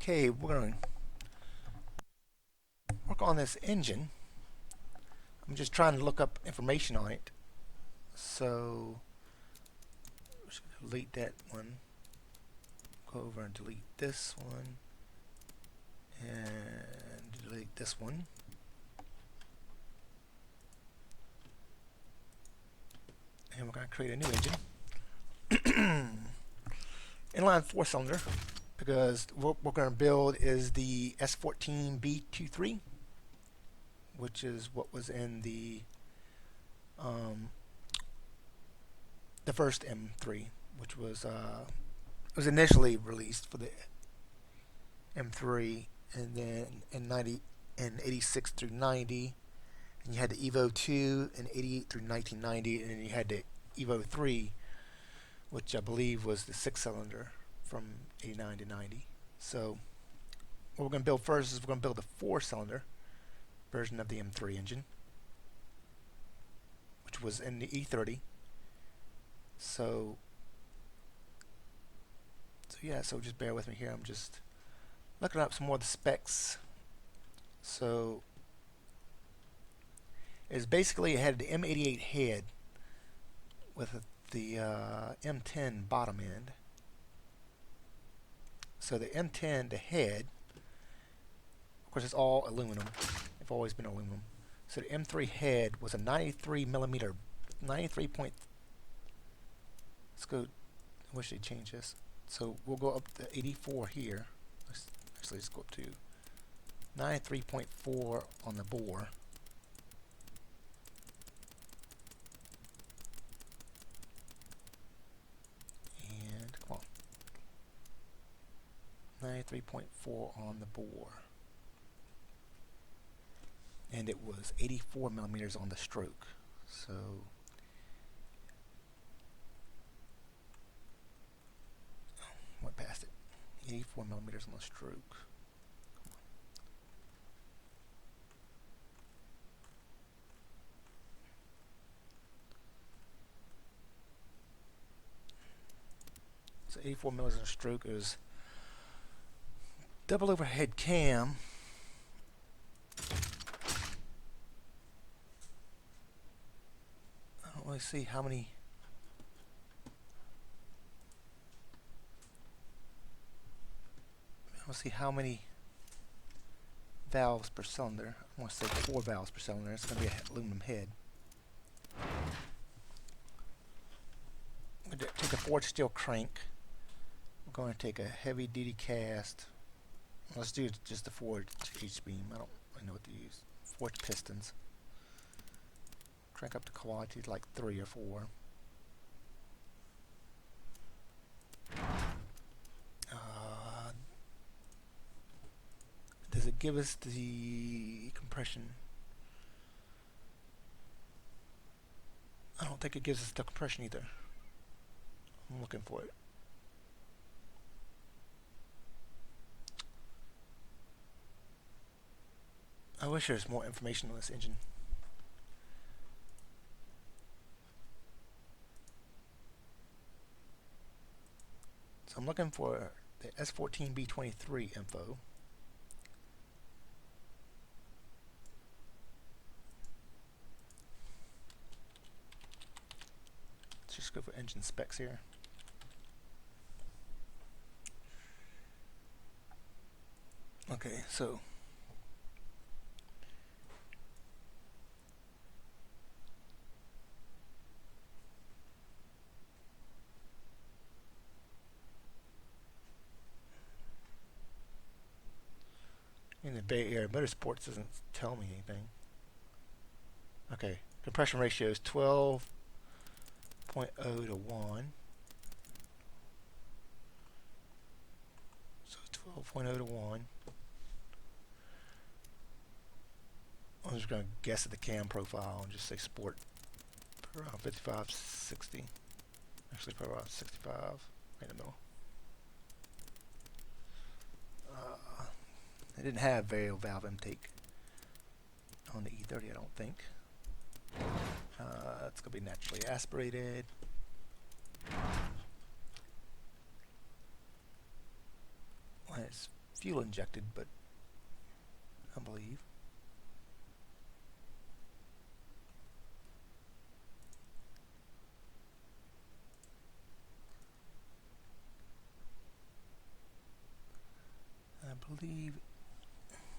Okay, we're going to work on this engine. I'm just trying to look up information on it. So, delete that one. Go over and delete this one. And delete this one. And we're going to create a new engine. Inline 4-cylinder, because what we're going to build is the S14B23, which is what was in the first M3, which was initially released for the M3, and then in 86 through 90, and you had the Evo 2 in 88 through 1990, and then you had the Evo 3, which I believe was the 6-cylinder from 89 to 90. So what we're going to build first is we're going to build a 4-cylinder version of the M3 engine, which was in the E30. So yeah, so just bear with me here. I'm just looking up some more of the specs. So it's basically, it had the M88 head with the M10 bottom end. So the M10, the head, of course, it's all aluminum. It's always been aluminum. So the M3 head was a 93 millimeter, 93 point. Let's go. I wish they'd change this. So we'll go up to 84 here. Let's go up to 93.4 on the bore. And come on. 93.4 on the bore. And it was 84 millimeters on the stroke. So went past it. 84 millimeters on the stroke. So 84 millimeters on the stroke is double overhead cam. I don't really see how many. Let's see how many valves per cylinder. I want to say 4 valves per cylinder. It's going to be an aluminum head. I'm going to take a forged steel crank. We're going to take a heavy duty cast. Let's do just the forged H-beam. I don't really know what to use. Forged pistons. Crank up the quality to like 3 or 4. Does it give us the compression? I don't think it gives us the compression either. I'm looking for it. I wish there was more information on this engine. So I'm looking for the S14B23 info. Let's just go for engine specs here. Okay, so in the Bay Area, Motorsports doesn't tell me anything. Okay, compression ratio is 12.0 to 1. So 12.0 to 1. I'm just going to guess at the cam profile and just say sport per around 55, 60. Actually, per around 65. Right in the middle. They didn't have variable valve intake on the E30, I don't think. It's going to be naturally aspirated. When it's fuel injected, but I believe.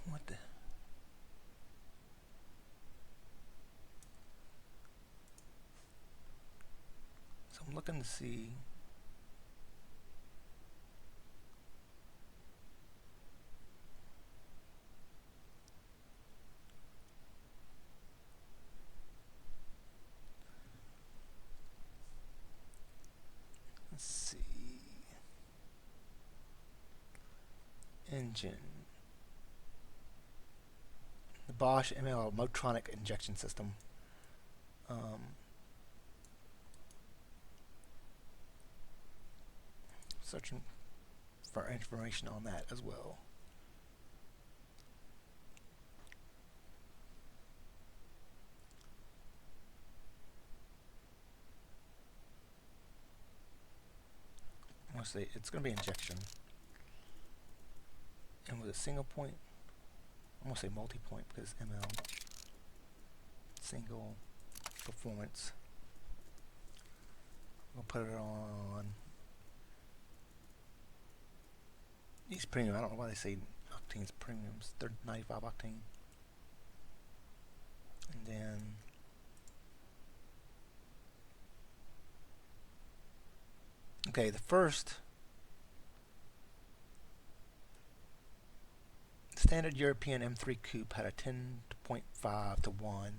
What the? So I'm looking to see. Let's see. Engine. The Bosch ML Motronic injection system. Searching for information on that as well. I want to say it's going to be injection. And with a single point, I'm going to say multi-point because ML, single performance. We'll put it on these premium. I don't know why they say octanes premiums. They're 95 octane. And then okay, the first standard European M3 coupe had a 10.5 to 1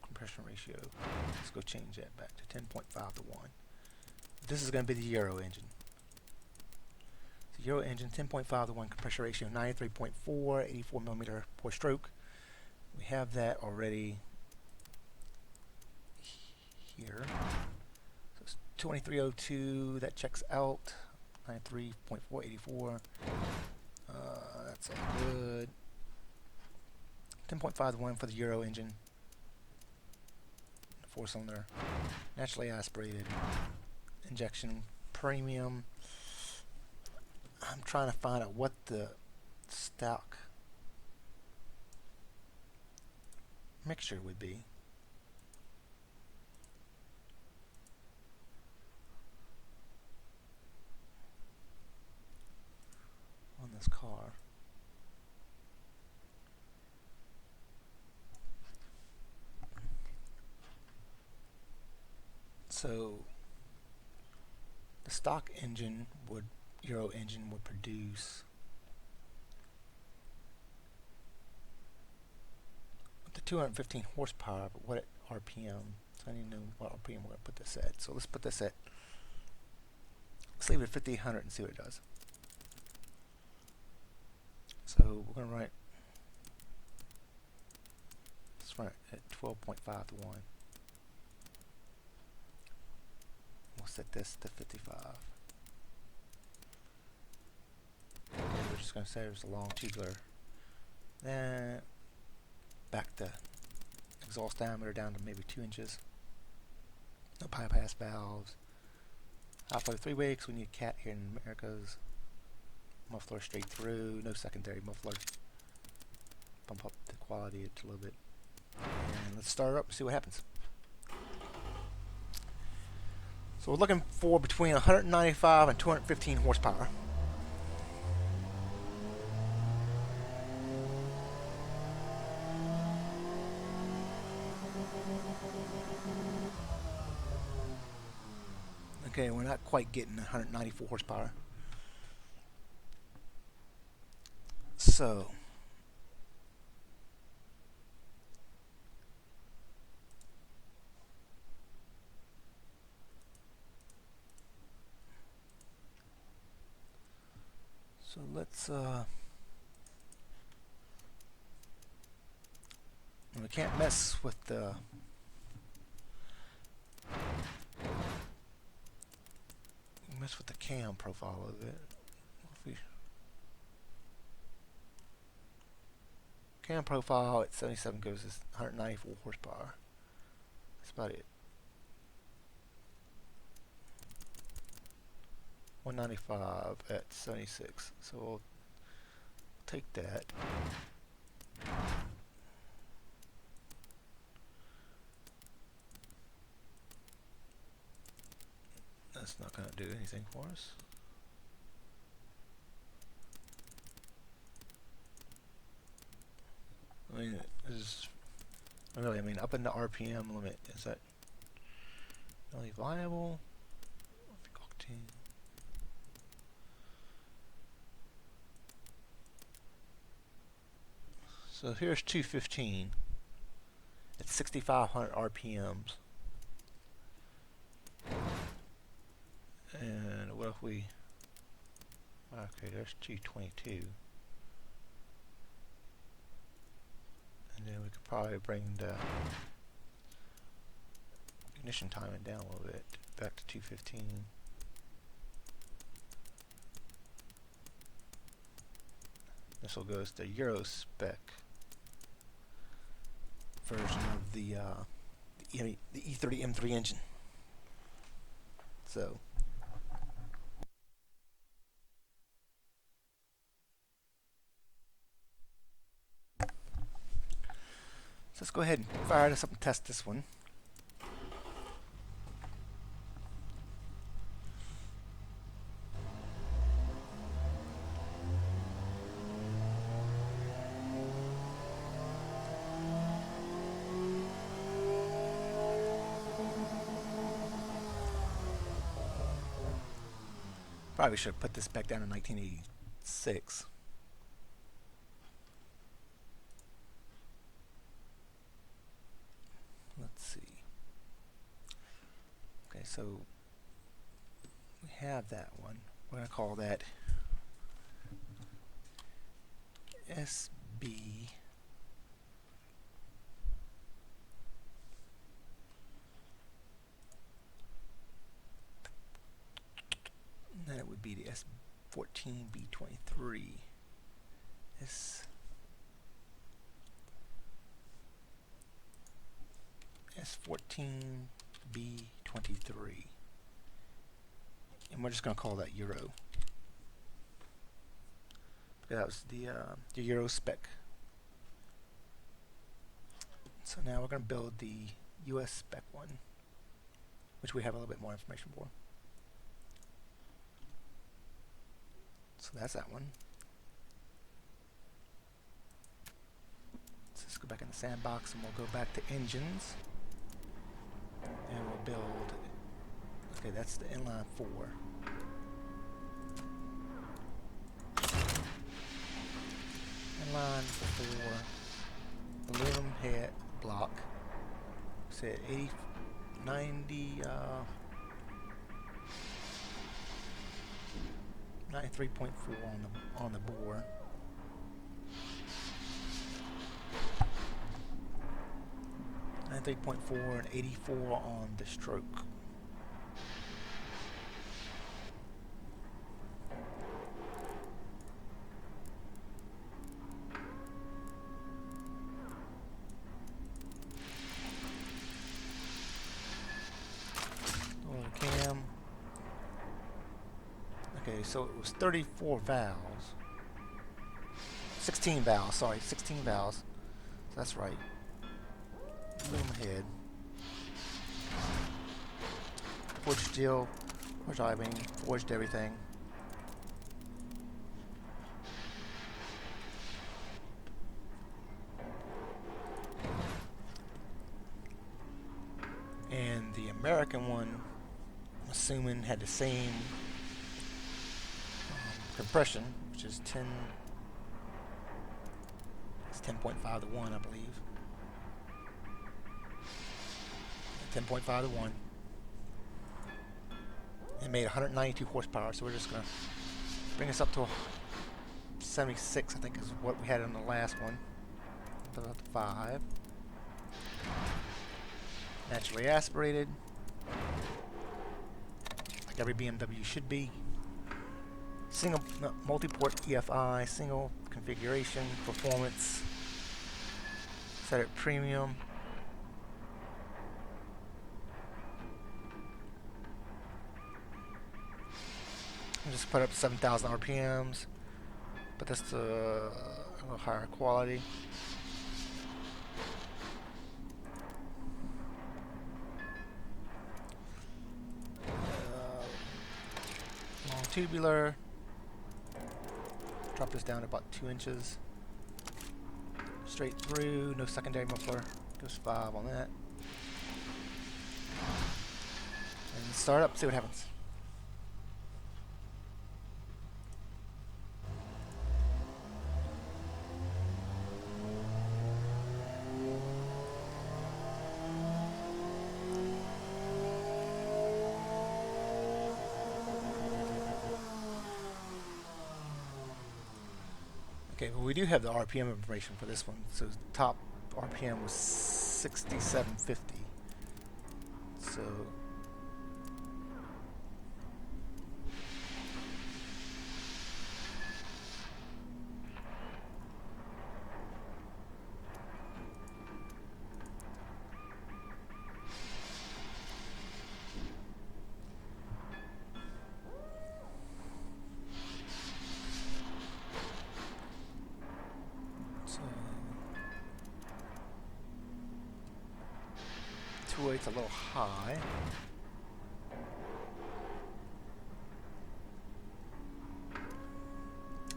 compression ratio. Let's go change that back to 10.5 to 1. This is going to be the Euro engine. The Euro engine, 10.5 to 1 compression ratio, 93.4, 84 millimeter per stroke. We have that already here. So it's 2302, that checks out. 93.484. That's all good. 10.5 to 1 for the Euro engine. 4-cylinder, naturally aspirated, injection, premium. I'm trying to find out what the stock mixture would be. On this car. So the stock engine would, Euro engine would produce the 215 horsepower, but what at RPM? So I need to know what RPM we're going to put this at. So let's put this at, let's leave it at 5800 and see what it does. So we're going to write, let's run it at 12.5 to 1. We'll set this to 55. We're just going to say there's a long tubular. Then back the exhaust diameter down to maybe 2 inches. No bypass valves. High flow 3-way because we need a cat here in America's. Muffler straight through, no secondary muffler. Bump up the quality a little bit. And let's start it up and see what happens. So we're looking for between 195 and 215 horsepower. Okay, we're not quite getting 194 horsepower. So let's we can't mess with the cam profile of it. Cam profile at 77 goes to 194 horsepower. That's about it. 195 at 76. So we'll take that. That's not going to do anything for us. I mean, really, I mean, up in the RPM limit, is that really viable? Octane. So here's 215. It's 6,500 RPMs. And what if we... Okay, there's 222. And then we could probably bring the ignition timing down a little bit, back to 215. This will go as the Euro spec version of the E30 M3 engine. So let's go ahead and fire this up and test this one. Probably should have put this back down in 1986. Let's see. Okay, so we have that one. We're going to call that SB. And then it would be the S14B23. S14B23. And we're just going to call that Euro. That was the Euro spec. So now we're going to build the US spec one, which we have a little bit more information for. So that's that one. So let's go back in the sandbox and we'll go back to engines. And we'll build, okay, that's the inline 4. Inline 4, aluminum head block. Said 90, 93.4 on the bore. And 3.4 and 84 on the stroke. Cam. Okay, so it was 34 valves. 16 valves, sorry, 16 valves. So that's right. Aluminum head. Forged steel, forged I-beam, forged everything. And the American one, I'm assuming, had the same compression, which is 10. It's 10.5 to 1, I believe. 10.5 to 1. It made 192 horsepower, so we're just going to bring us up to 76, I think is what we had on the last one. Up to 5. Naturally aspirated, like every BMW should be. Single, multi-port EFI, single configuration, performance, set at premium. Just put up 7,000 RPMs, but that's a little higher quality. Long tubular. Drop this down to about 2 inches. Straight through, no secondary muffler. Goes 5 on that. And start up, see what happens. Okay, well we do have the RPM information for this one. So the top RPM was 6750. So it's a little high.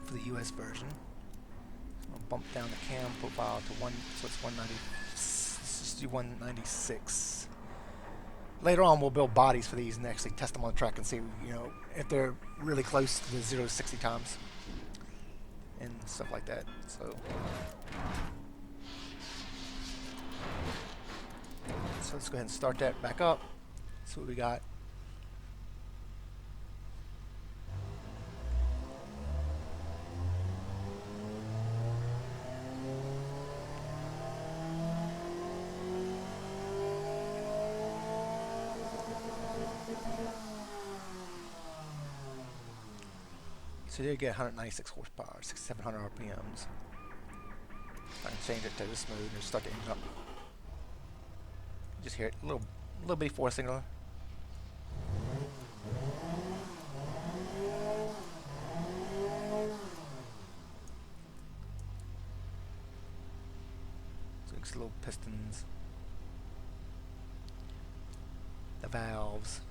For the US version. So I'll bump down the cam profile to 1, so it's 190. Let's just do 196. Later on we'll build bodies for these and actually test them on the track and see, you know, if they're really close to the 0 to 60 times and stuff like that. So let's go ahead and start that back up. See what we got. So you get 196 horsepower, 6,700 RPMs. I can change it to this mode and start the engine up. Just hear it, a little bitty 4 signal. So it's little pistons, the valves,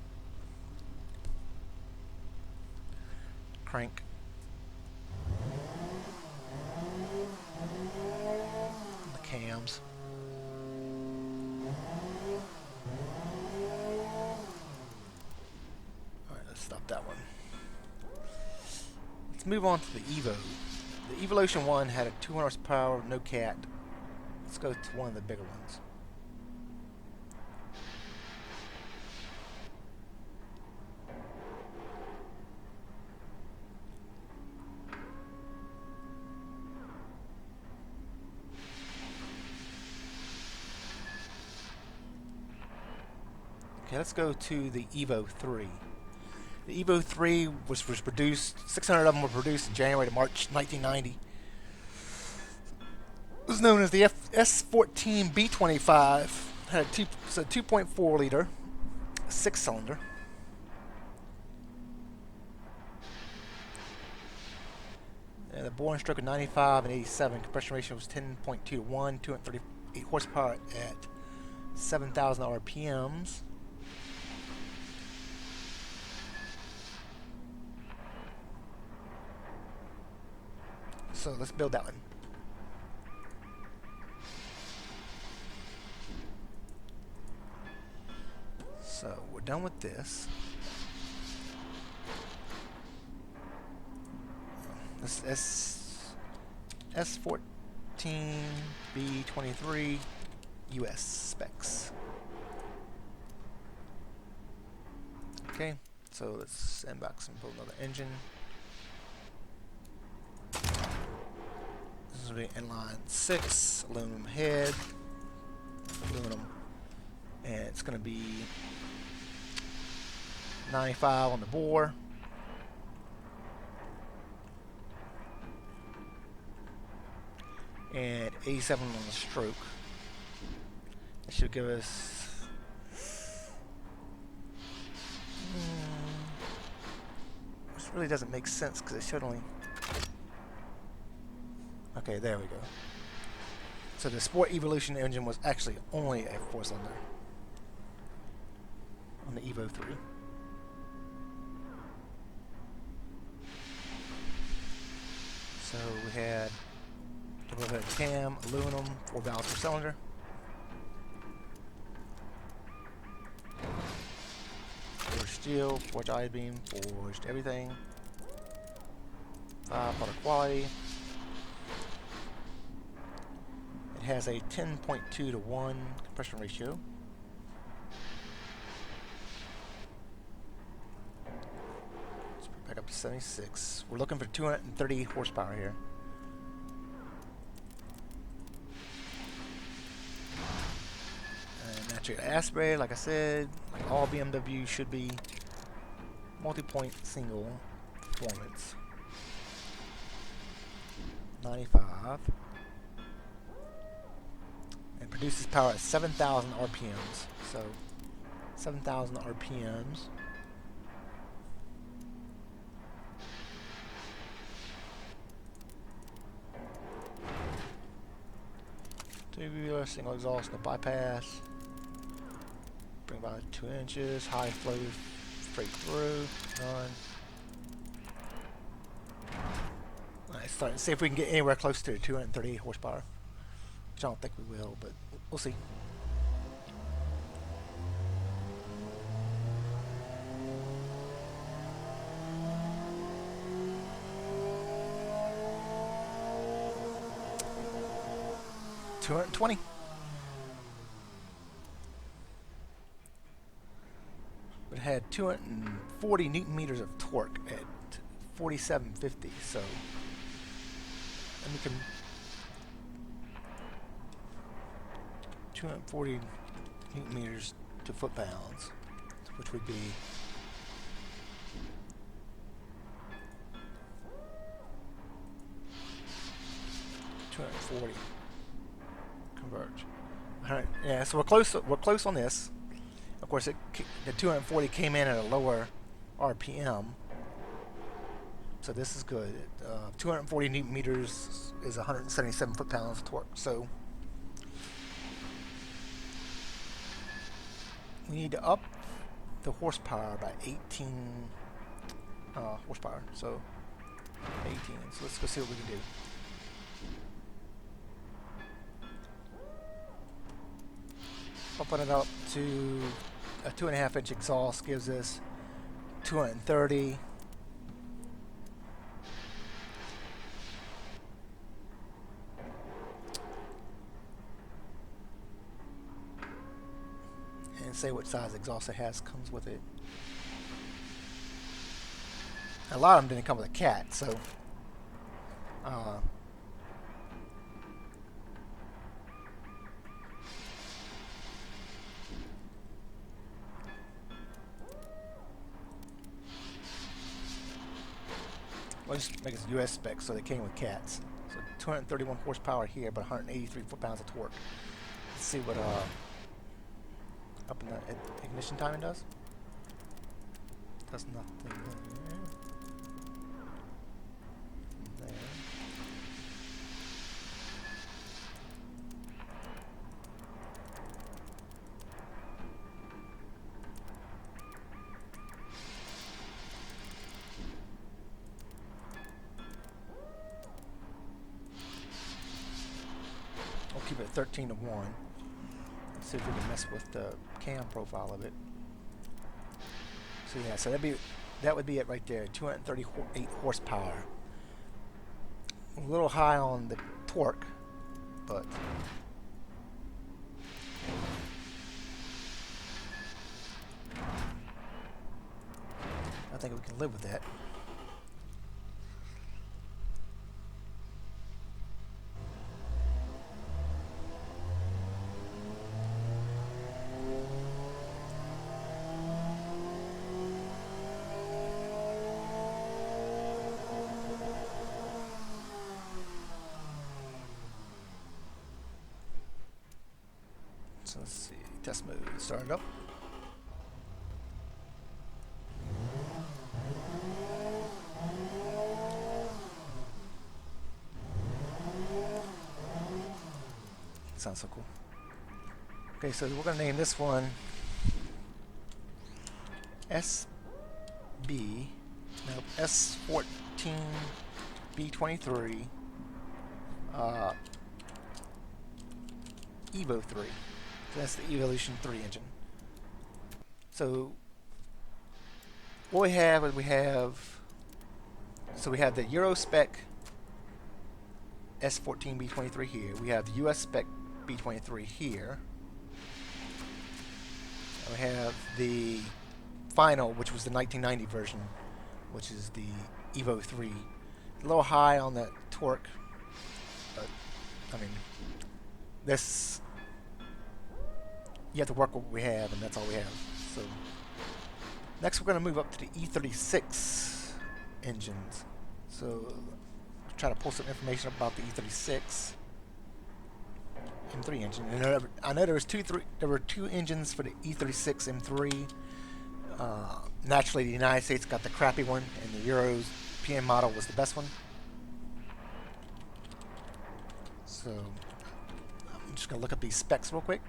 crank, the cams. Stop that one. Let's move on to the Evo. The Evolution 1 had a 200 horsepower, no cat. Let's go to one of the bigger ones. Okay, let's go to the Evo 3. The Evo 3 was produced, 600 of them were produced in January to March 1990. It was known as the S14 B25. Had a 2.4 liter, 6-cylinder. And the boring stroke of 95 and 87. Compression ratio was 10.2 to 1, 238 horsepower at 7,000 RPMs. So let's build that one. So we're done with this. This S14 B23 US specs. Okay, so let's inbox and build another engine. This will be inline 6, aluminum head, aluminum, and it's going to be 95 on the bore. And 87 on the stroke. That should give us really doesn't make sense because it should only... Okay, there we go. So the Sport Evolution engine was actually only a 4-cylinder on the Evo 3. So we had double head cam, aluminum, 4 valves per cylinder. Forged steel, forged I-beam, forged everything. 5 product quality. It has a 10.2 to 1 compression ratio. Let's put it back up to 76. We're looking for 230 horsepower here. And naturally aspirated, like I said, like all BMW should be multi-point single performance. 95. And produces power at 7,000 RPMs. So 7,000 RPMs. Tubular, single exhaust, no bypass. Bring about 2 inches. High flow, straight through. None. Alright, starting to see if we can get anywhere close to 238 horsepower. Which I don't think we will, but we'll see. $220. But it had 240 newton meters of torque at 4750. So, and we can 240 newton meters to foot-pounds, which would be 240 converge. Alright, yeah, so we're close on this. Of course, the 240 came in at a lower RPM, so this is good. 240 newton meters is 177 foot-pounds of torque. So we need to up the horsepower by 18 horsepower. So 18. So let's go see what we can do. Open it up to a 2.5 inch exhaust gives us 230. And say what size exhaust it has comes with it. A lot of them didn't come with a cat, so we'll just make it US specs, so they came with cats. So 231 horsepower here, but 183 foot-pounds of torque. Let's see what up in the ignition timing does. Does nothing there. There. We'll keep it at 13 to 1. Let's see if we can mess with the cam profile of it. So yeah, so that would be it right there. 238 horsepower. A little high on the torque, but I think we can live with that. So let's see, test mode, start it up. Sounds so cool. Okay, so we're gonna name this one S14B23 Evo 3. So that's the Evolution 3 engine. So what we have is we have the Euro spec S14B23 here. We have the US spec B23 here. And we have the final, which was the 1990 version, which is the Evo 3. A little high on the torque, but I mean, this, you have to work with what we have, and that's all we have. So next we're going to move up to the E36 engines. So try to pull some information about the E36 M3 engine. And I know there were two engines for the E36 M3. Naturally, the United States got the crappy one, and the European model was the best one. So I'm just going to look up these specs real quick.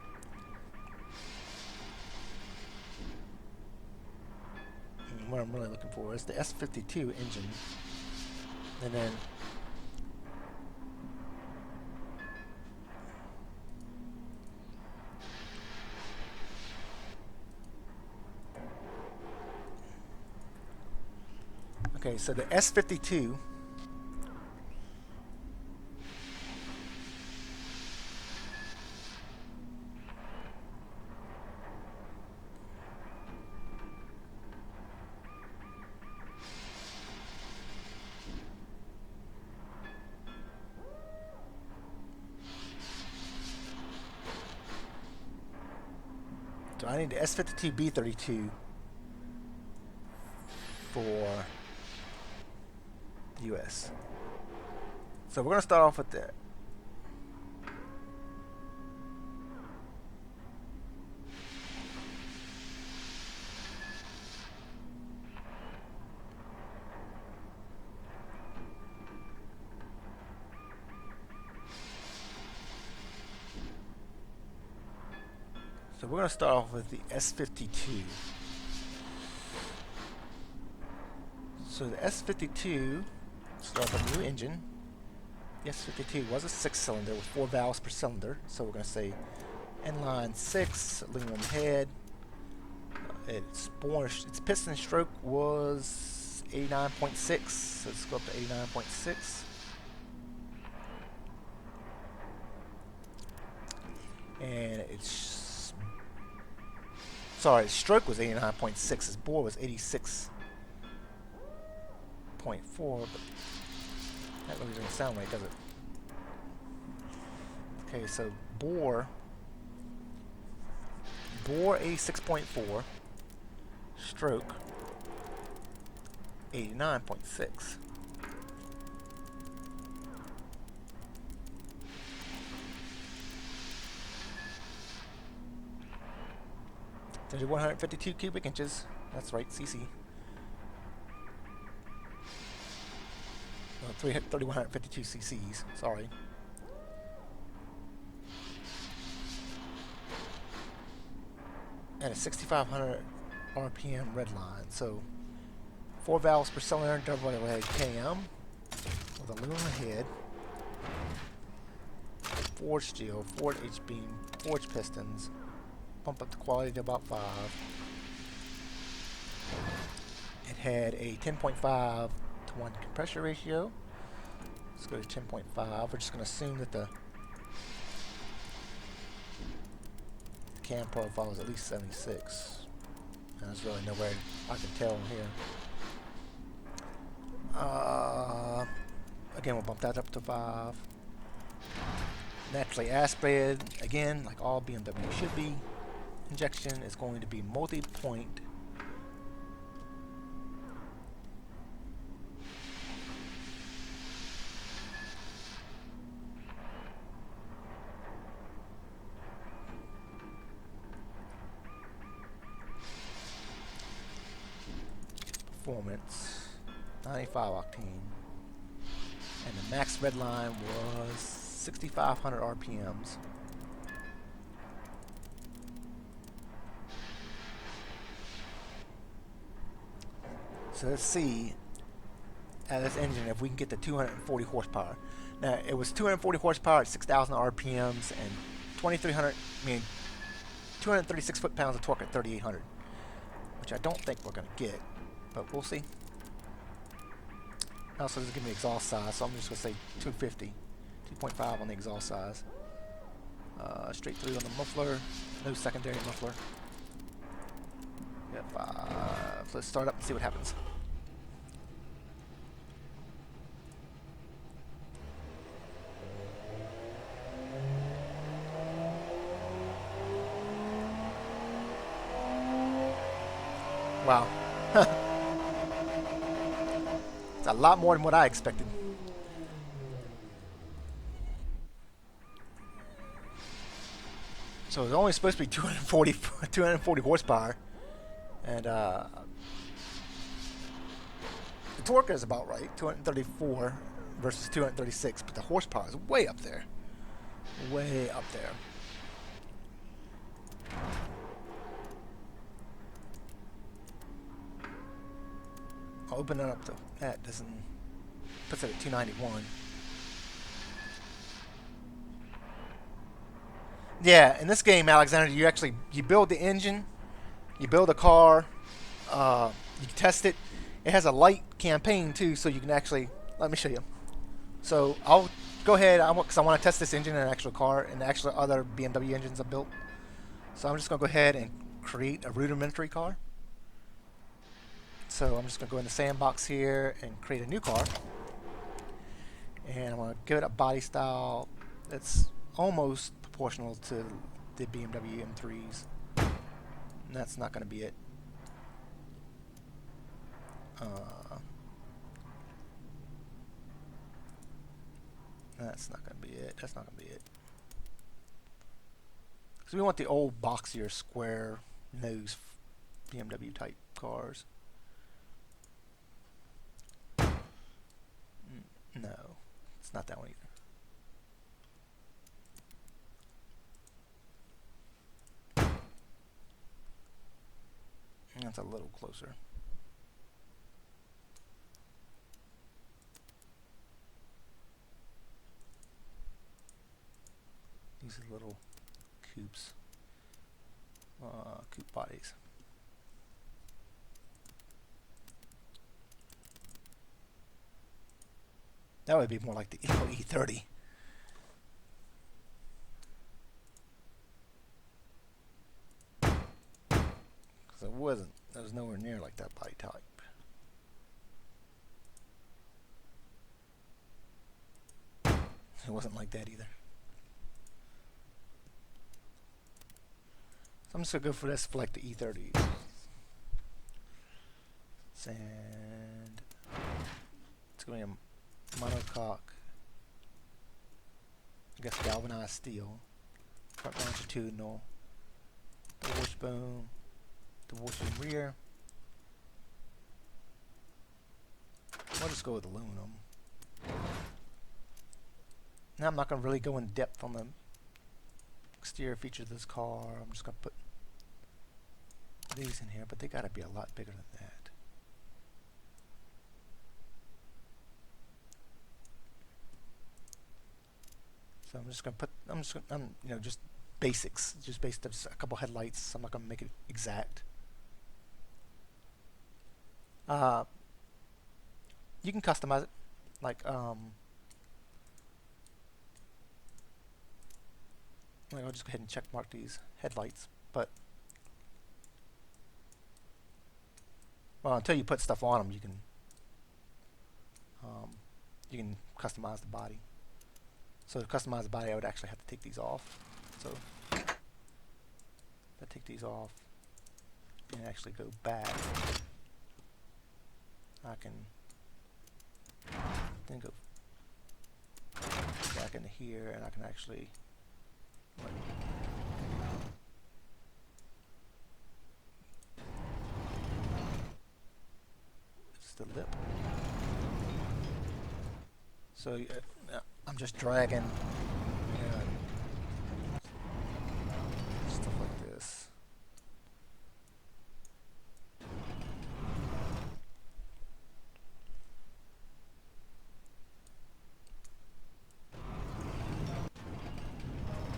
And what I'm really looking for is the S52 engine, and then okay, so the S52 so I need the S52 B32 for the US. So we're going to start off with that. So we're going to start off with the S52. So the S52 starts with a new engine. The S52 was a 6-cylinder with 4 valves per cylinder. So we're going to say inline 6, aluminum head. Its piston stroke was 89.6. So let's go up to 89.6. And its stroke was 89.6. Its bore was 86.4, but that really doesn't sound right, does it? Okay, so bore 86.4, stroke 89.6. There's 152 cubic inches. That's right, cc. 3,152 cc's. Sorry. And a 6,500 RPM red line. So 4 valves per cylinder, double head cam with aluminum head, forged steel, forged H-beam, forged pistons. Pump up the quality to about 5. It had a 10.5 to 1 compression ratio. Let's go to 10.5. We're just going to assume that the cam profile is at least 76. And there's really no way I can tell here. Again, we'll bump that up to 5. Naturally aspirated, again, like all BMW should be. Injection is going to be multi-point performance, 95 octane, and the max red line was 6,500 RPMs. So let's see at this engine if we can get to 240 horsepower. Now it was 240 horsepower at 6,000 RPMs and 2,300. I mean 236 foot-pounds of torque at 3,800, which I don't think we're going to get, but we'll see. Also, doesn't give me exhaust size, so I'm just going to say 250, 2.5 on the exhaust size. Straight through on the muffler, no secondary muffler. Got 5. So let's start up and see what happens. Wow. It's a lot more than what I expected. So it's only supposed to be 240 horsepower, and the torque is about right, 234 versus 236, but the horsepower is way up there, way up there. I'll open it up though. That doesn't puts it at 291. Yeah, in this game, Alexander, you build the engine, you build a car, you test it. It has a light campaign too, so you can actually let me show you. So I'll go ahead, because I want to test this engine in an actual car and actual other BMW engines I've built. So I'm just going to go ahead and create a rudimentary car. So I'm just going to go in the sandbox here and create a new car. And I'm going to give it a body style that's almost proportional to the BMW M3s. And that's not going to be it. That's not going to be it. That's not going to be it. Because we want the old boxier square nose BMW type cars. No, it's not that one either. That's a little closer. These are little coupes, coupe bodies. That would be more like the E30. Because it was nowhere near like that body type. It wasn't like that either. So I'm just going to go for this for like the E30s. And it's going to be a monocoque, I guess galvanized steel, front longitudinal, the wishbone, the washing rear. I'll just go with aluminum. Now I'm not going to really go in depth on the exterior features of this car. I'm just going to put these in here, but they got to be a lot bigger than that. So I'm just gonna put, you know, just basics, just based on a couple headlights. So I'm not gonna make it exact. You can customize it, like I'll just go ahead and check mark these headlights, but well, until you put stuff on them, you can customize the body. So to customize the body, I would actually have to take these off. So if I take these off and actually go back, I can then go back into here, and I can actually it's the lip. So I'm just dragging stuff like this.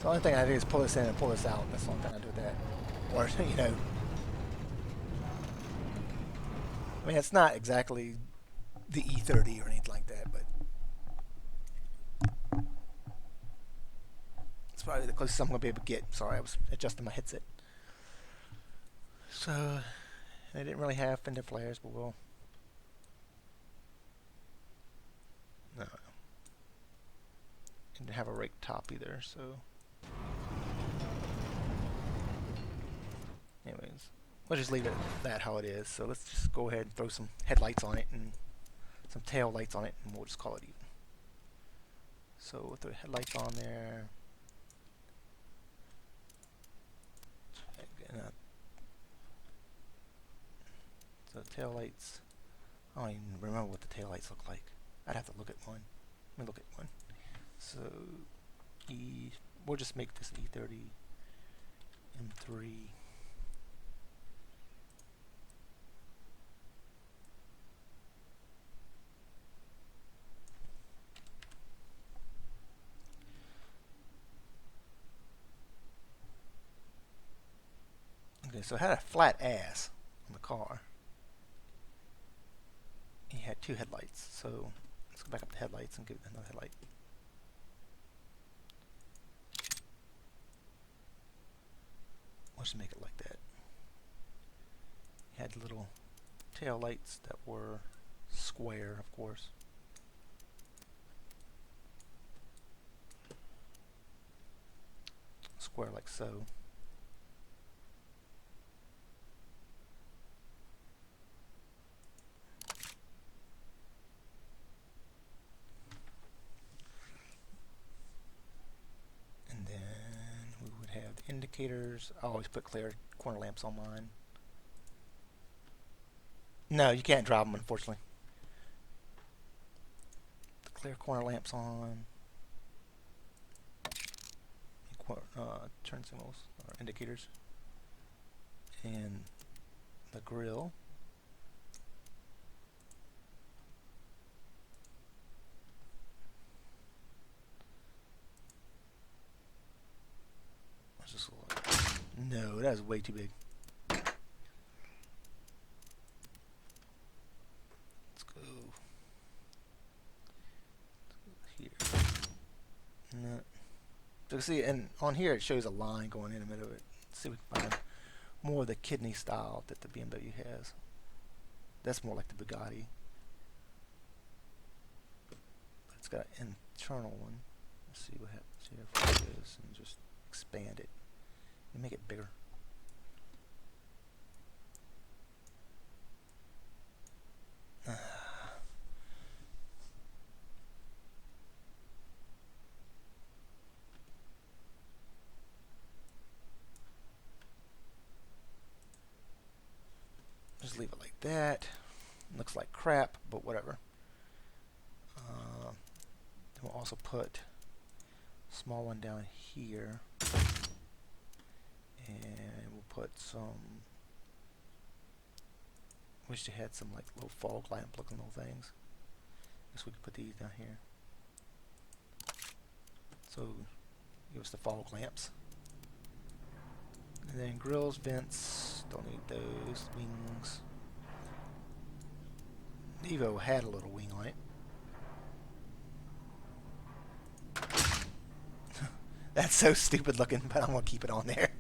The only thing I do is pull this in and pull this out. That's the only thing I do with that. Or, you know, I mean, it's not exactly the E30 or anything like that, but it's probably the closest I'm going to be able to get. Sorry, I was adjusting my headset. So, they didn't really have fender flares, but we'll... No. Didn't have a rake top either, so... Anyways, we'll just leave it at that how it is. So let's just go ahead and throw some headlights on it and some tail lights on it, and we'll just call it even. So we'll throw headlights on there. So tail lights. I don't even remember what the tail lights look like. I'd have to look at one. Let me look at one. So we'll just make this E30 M3. Okay, so it had a flat ass on the car. He had two headlights, so let's go back up to headlights and give it another headlight. Let's make it like that. He had little tail lights that were square, of course. Square like so. Indicators. I always put clear corner lamps on mine. No, you can't drive them, unfortunately. The clear corner lamps on. Turn signals or indicators. And the grill. No, that is way too big. Let's go here. No. So see, and on here it shows a line going in the middle of it. Let's see if we can find more of the kidney style that the BMW has. That's more like the Bugatti. It's got an internal one. Let's see what happens here if we do this and just expand it. And make it bigger. Just leave it like that. Looks like crap, but whatever. Then we'll also put a small one down here. And we'll put some, wish they had some like little fog lamp looking little things. Guess we could put these down here. So give us the fog lamps. And then grills, vents, don't need those. Wings. Evo had a little wing on it. That's so stupid looking, but I'm gonna keep it on there.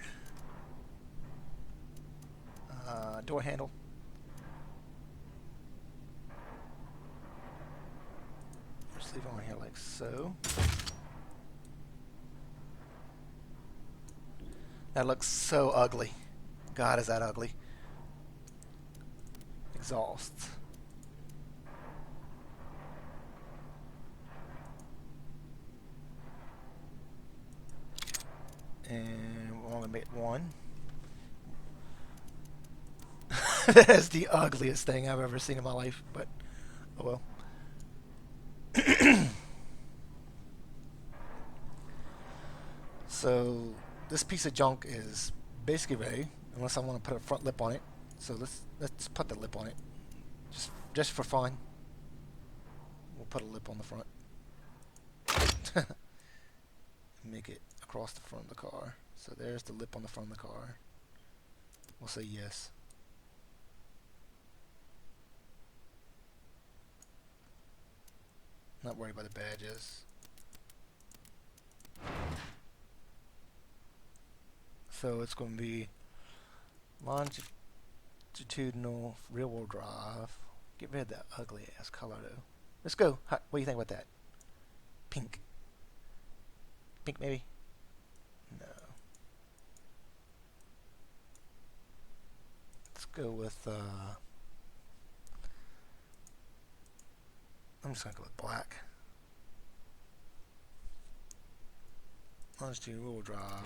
Door handle. Just leave it on here like so. That looks so ugly. God, is that ugly. Exhaust. And we're only make one. That is the ugliest thing I've ever seen in my life, but oh well. So this piece of junk is basically ready, unless I want to put a front lip on it. So let's put the lip on it, just for fun. We'll put a lip on the front. Make it a across the front of the car. So there's the lip on the front of the car. We'll say yes. Not worried about the badges. So it's going to be longitudinal rear-wheel drive. Get rid of that ugly ass color though. Let's go. What do you think about that? Pink. Pink maybe? No. Let's go with I'm just gonna go with black. Let's do rear-wheel drive.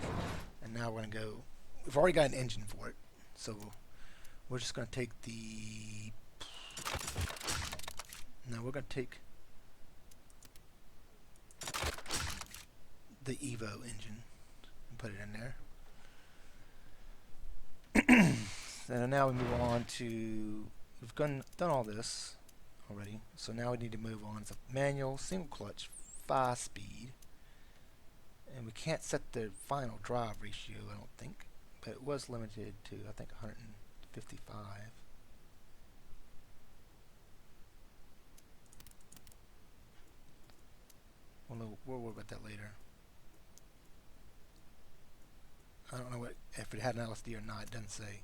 And now we're gonna go, we've already got an engine for it. So we're just gonna take we're gonna take the Evo engine and put it in there. So now we move on to, we've done all this already. So now we need to move on. It's a manual, single clutch, 5-speed. And we can't set the final drive ratio, I don't think. But it was limited to, I think, 155. We'll worry about that later. I don't know if it had an LSD or not. It doesn't say.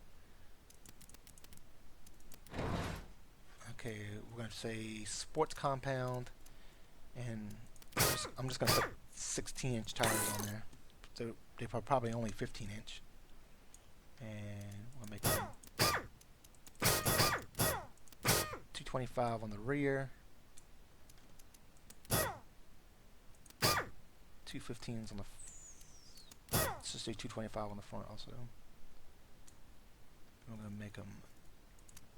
Okay, we're going to say sports compound, and I'm just going to put 16-inch tires on there. So they're probably only 15-inch. And we'll make them 225 on the rear, 215s on the let's just do 225 on the front also. I'm going to make them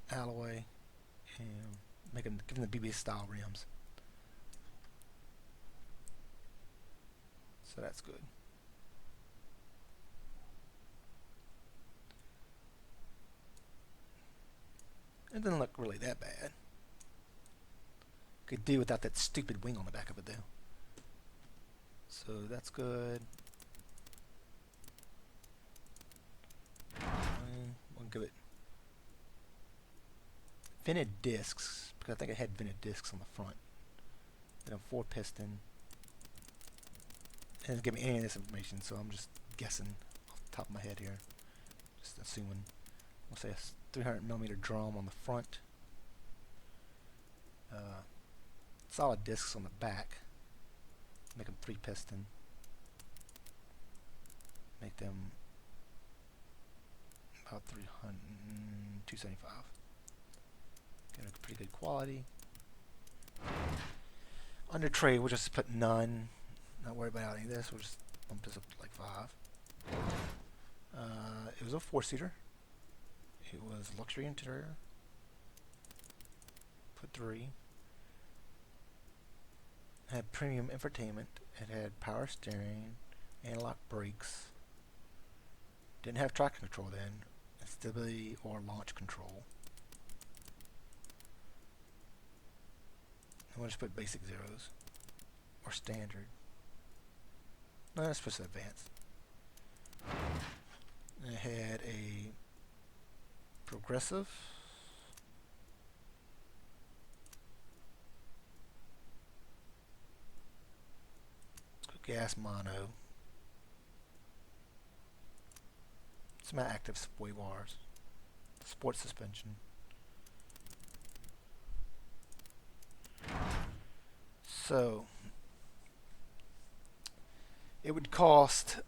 alloy and give them the BBS style rims. So that's good. It doesn't look really that bad. Could do without that stupid wing on the back of it though. So that's good. We'll give it vented discs, because I think I had vented discs on the front. Then a 4-piston. It doesn't give me any of this information, so I'm just guessing off the top of my head here. Just assuming. We'll say a 300mm drum on the front. Solid discs on the back. Make them 3-piston. Make them about 275. Get a pretty good quality. Under tray, we'll just put none. Not worry about any of this. We'll just bump this up to like 5. It was a 4-seater. It was luxury interior. Put 3. It had premium infotainment. It had power steering, analog brakes. Didn't have traction control then. Stability or launch control. And we'll just put basic zeros. Or standard. No, let's put advanced. And it had a progressive. Gas mono. Some active sway bars. Sport suspension. So it would cost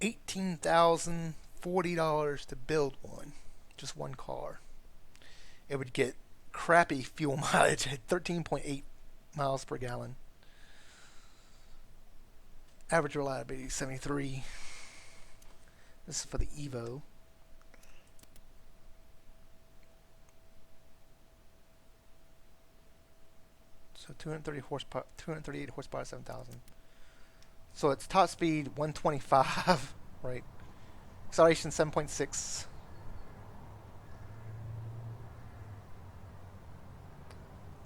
$18,040 to build one. Just one car. It would get crappy fuel mileage at 13.8 miles per gallon. Average reliability 73. This is for the Evo. So 238 horsepower, 7,000. So it's top speed 125, right? Acceleration 7.6.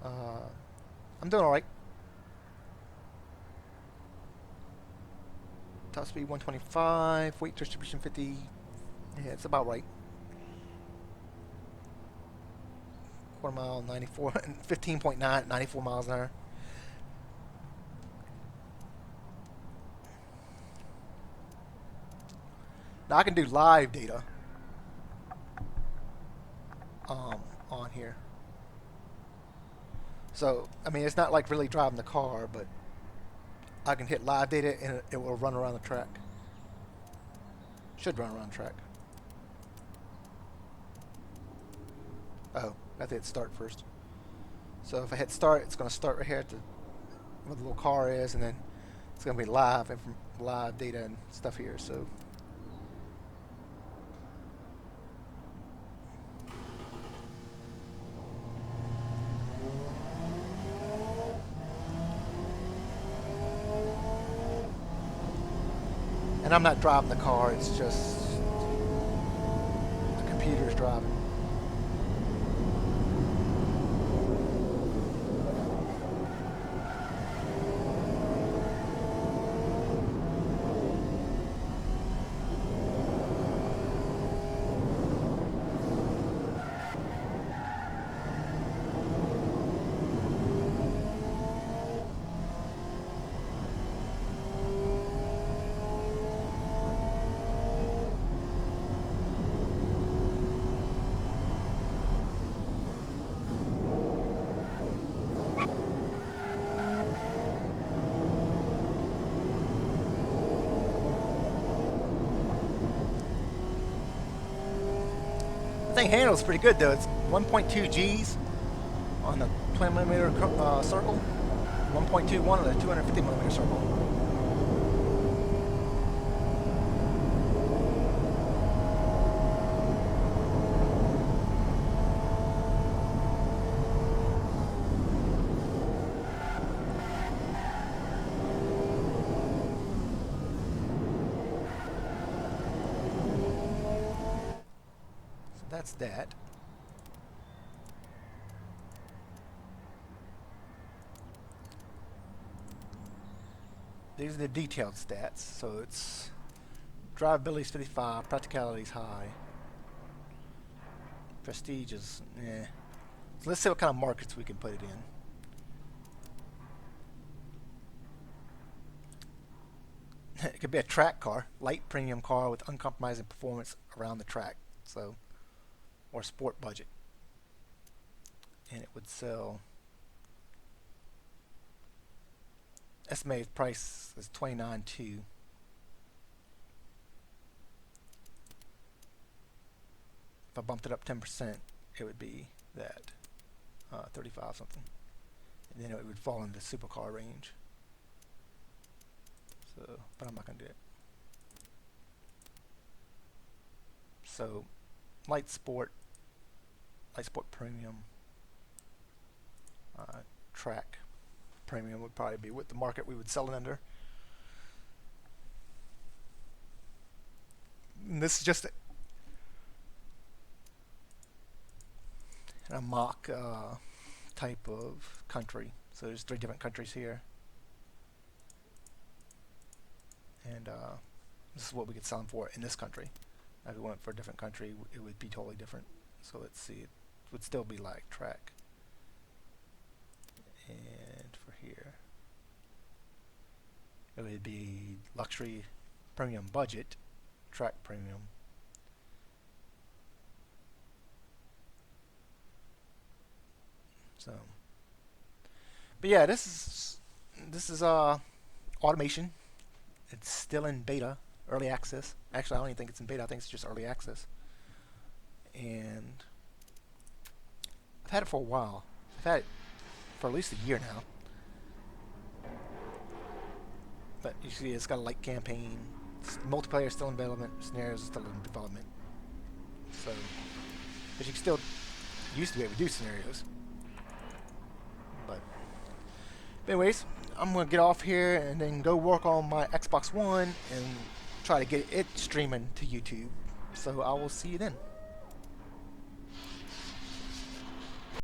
I'm doing all right. Top speed 125. Weight distribution 50. Yeah, it's about right. Quarter mile 94. 15.9. 94 miles an hour. Now I can do live data on here. So, I mean, it's not like really driving the car, but I can hit live data and it will run around the track. Should run around the track. Oh, I have to hit start first. So if I hit start, it's going to start right here at where the little car is, and then it's going to be live and from live data and stuff here. So. And I'm not driving the car, it's just the computer's driving. The thing handles pretty good though. It's 1.2 Gs on the 20 millimeter circle, 1.21 on the 250 millimeter circle. That's that. These are the detailed stats. So it's drivability is 55, practicality is high, prestige is So let's see what kind of markets we can put it in. It could be a track car, light premium car with uncompromising performance around the track. So. Or sport budget, and it would sell. Estimated price is $29,200. If I bumped it up 10%, it would be that 35 something, and then it would fall into the supercar range. So, but I'm not gonna do it. So, light sport premium, track premium would probably be what the market we would sell it under. And this is just a mock type of country. So there's 3 different countries here, and this is what we could sell them for in this country. If we went for a different country, it would be totally different. So let's see, it would still be like track. And for here, it would be luxury premium budget, track premium. So, but yeah, this is automation. It's still in beta, early access. Actually, I don't even think it's in beta. I think it's just early access. And I've had it for a while. I've had it for at least a year now. But you see, it's got a light campaign. Multiplayer is still in development. Scenarios are still in development. So, but you can still used to be able to do scenarios. But anyways, I'm gonna get off here and then go work on my Xbox One and try to get it streaming to YouTube. So I will see you then.